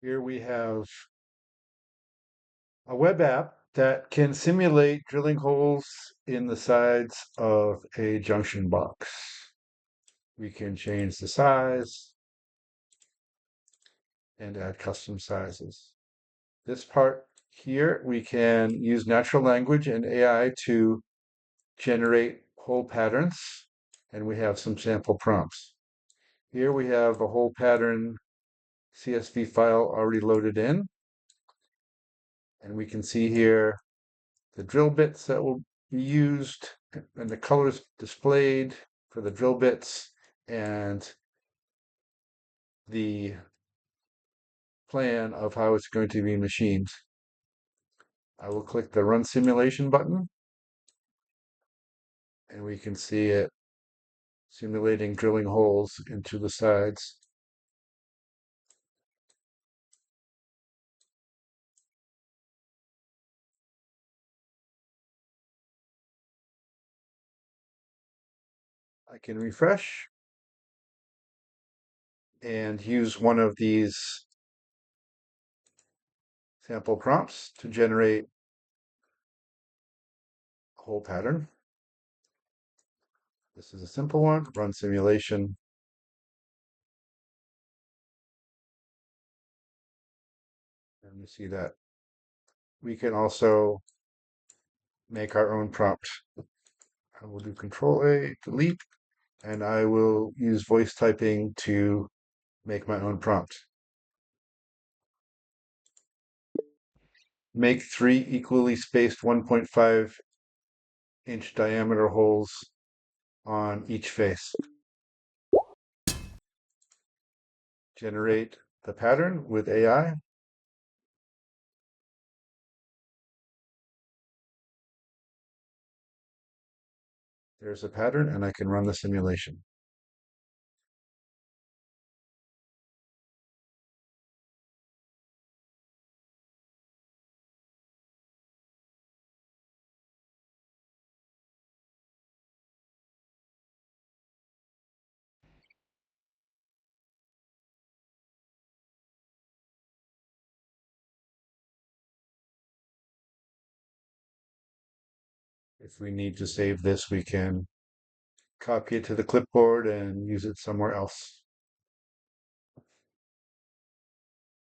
Here we have a web app that can simulate drilling holes in the sides of a junction box. We can change the size and add custom sizes. This part here, we can use natural language and AI to generate hole patterns, and we have some sample prompts. Here we have a hole pattern CSV file already loaded in, and we can see here the drill bits that will be used and the colors displayed for the drill bits and the plan of how it's going to be machined. I will click the Run Simulation button, and we can see it simulating drilling holes into the sides. I can refresh and use one of these sample prompts to generate a hole pattern. This is a simple one, Run Simulation. And we see that we can also make our own prompt. I will do Control A, delete, and I will use voice typing to make my own prompt. Make 3 equally spaced 1.5-inch diameter holes on each face. Generate the pattern with AI. There's a pattern, and I can run the simulation. If we need to save this, we can copy it to the clipboard and use it somewhere else.